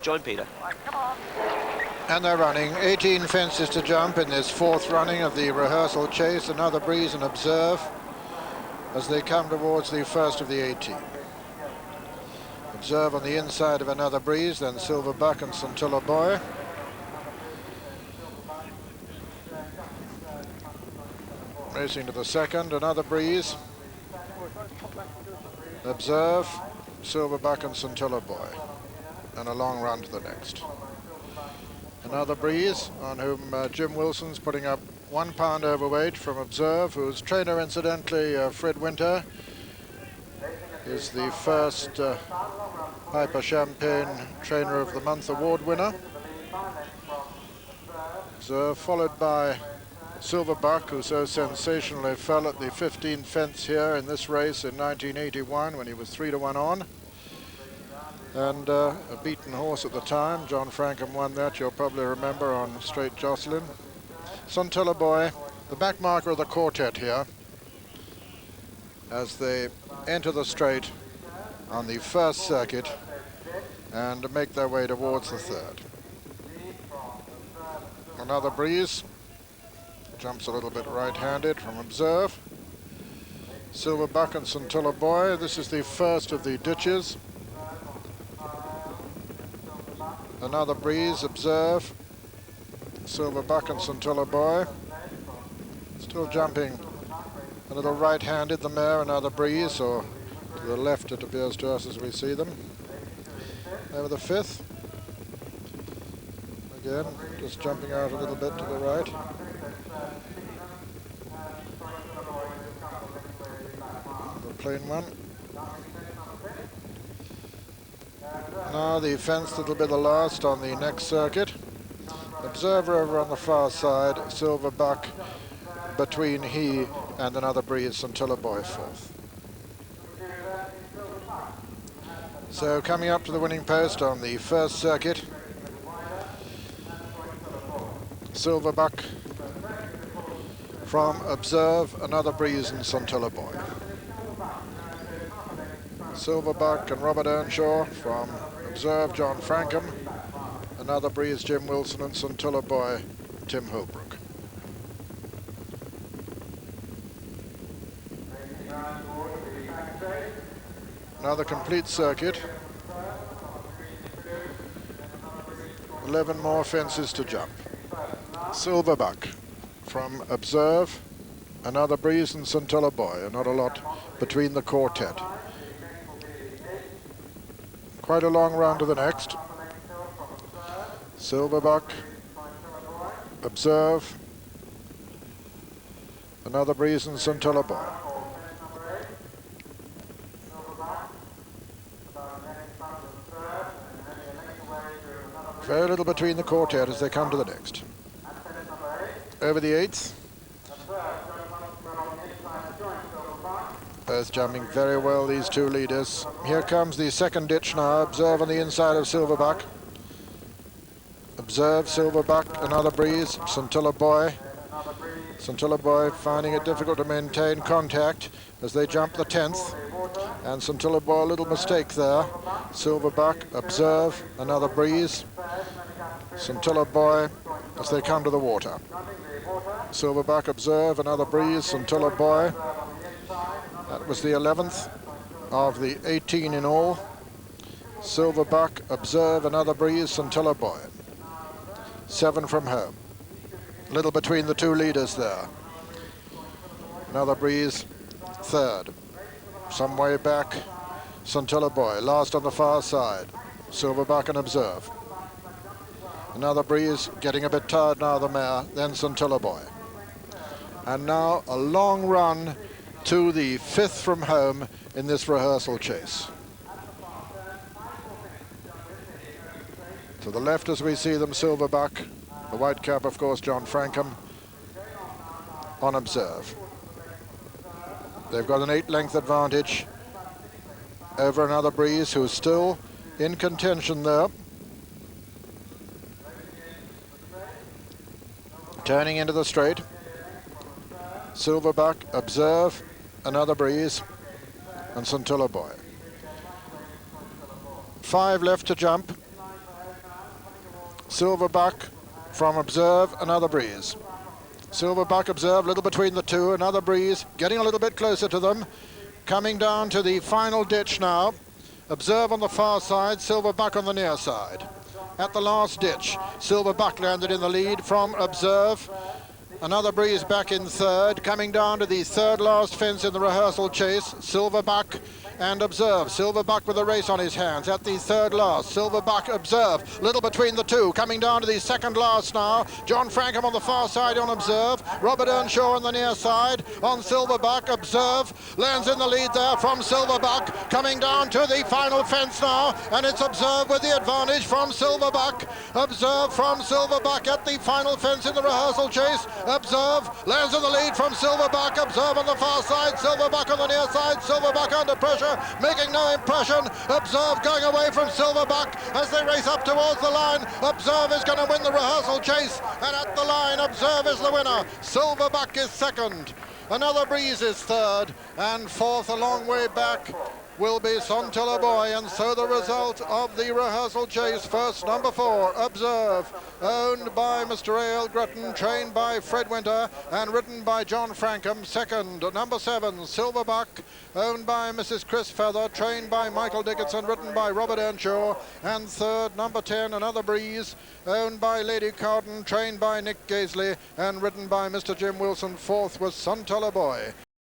Join Peter. And they're running 18 fences to jump in this fourth running of the Rehearsal Chase. Another breeze and observe as they come towards the first of the 18. Observe on the inside of Another Breeze, then Silverbuck and Scintilla Boy. Racing to the second, Another Breeze. Observe, Silverbuck and Scintilla Boy. And a long run to the next. Another Breeze, on whom Jim Wilson's putting up 1 pound overweight from Observe, whose trainer, incidentally, Fred Winter, is the first Piper Champagne Trainer of the Month award winner. So followed by Silverbuck, who so sensationally fell at the 15th fence here in this race in 1981 when he was 3-1 on. And a beaten horse at the time. John Francome won that, you'll probably remember, on Straight Jocelyn. Scintilla Boy, the back marker of the quartet here, as they enter the straight on the first circuit and make their way towards the third. Another Breeze, jumps a little bit right-handed from Observe. Silverbuck and Scintilla Boy, this is the first of the ditches. Another Breeze, Observe, Silverbuck and Scintilla Boy. Still jumping a little right-handed, the mare, Another Breeze, or to the left it appears to us as we see them. Over the fifth. Again, just jumping out a little bit to the right. The plain one. Now the fence that'll be the last on the next circuit. Observer over on the far side, Silverbuck between he and Another Breeze, Scintilla Boy fourth. So coming up to the winning post on the first circuit, Silverbuck from Observe, Another Breeze and Scintilla Boy. Silverbuck and Robert Earnshaw from Observe, John Francome. Another Breeze, Jim Wilson, and Scintilla Boy, Tim Holbrook. Another complete circuit. 11 more fences to jump. Silverbuck from Observe, Another Breeze and Scintilla Boy. Not a lot between the quartet. Quite a long run to the next. Silverbuck, Observe, Another Breeze and Scintilla Boy. Very little between the quartet as they come to the next. Over the eighth. Both jumping very well, these two leaders. Here comes the second ditch now. Observe on the inside of Silverbuck. Observe, Silverbuck, Another Breeze, Scintilla Boy. Scintilla Boy finding it difficult to maintain contact as they jump the 10th. And Scintilla Boy, a little mistake there. Silverbuck, Observe, Another Breeze. Scintilla Boy as they come to the water. Silverbuck, Observe, Another Breeze, Scintilla Boy. That was the 11th of the 18 in all. Silverbuck, Observe, Another Breeze, Scintilla Boy. 7 from home. Little between the two leaders there. Another Breeze, third. Some way back, Scintilla Boy, last on the far side. Silverbuck and Observe. Another Breeze getting a bit tired now, the mare, then Scintilla Boy. And now a long run to the 5th from home in this Rehearsal Chase. To the left as we see them, Silverbuck. The white cap, of course, John Francome on Observe. They've got an 8-length advantage over Another Breeze, who's still in contention there. Turning into the straight. Silverbuck, Observe, Another Breeze, and Scintilla Boy. 5 left to jump. Silverbuck from Observe, Another Breeze. Silverbuck, Observe, little between the two, Another Breeze, getting a little bit closer to them. Coming down to the final ditch now. Observe on the far side, Silverbuck on the near side. At the last ditch, Silverbuck landed in the lead from Observe. Another Breeze back in third. Coming down to the third last fence in the Rehearsal Chase, Silverbuck and Observe. Silverbuck with a race on his hands at the third last. Silverbuck, Observe, little between the two. Coming down to the second last now. John Francome on the far side on Observe. Robert Earnshaw on the near side on Silverbuck. Observe lands in the lead there from Silverbuck. Coming down to the final fence now, and it's Observe with the advantage from Silverbuck. Observe from Silverbuck at the final fence in the Rehearsal Chase. Observe lands in the lead from Silverbuck. Observe on the far side, Silverbuck on the near side. Silverbuck under pressure, making no impression. Observe going away from Silverbuck as they race up towards the line. Observe is going to win the Rehearsal Chase, and at the line, Observe is the winner. Silverbuck is second. Another Breeze is third, and fourth a long way back will be Sontilla Boy. And so the result of the Rehearsal Chase: first, number 4, Observe, owned by Mr. A.L. Gretton, trained by Fred Winter and ridden by John Francome. Second, number 7, Silverbuck, owned by Mrs. Chris Feather, trained by Michael Dickinson, ridden by Robert Earnshaw. And third, number 10, Another Breeze, owned by Lady Carden, trained by Nick Gaisley and ridden by Mr. Jim Wilson. Fourth was Sontilla Boy.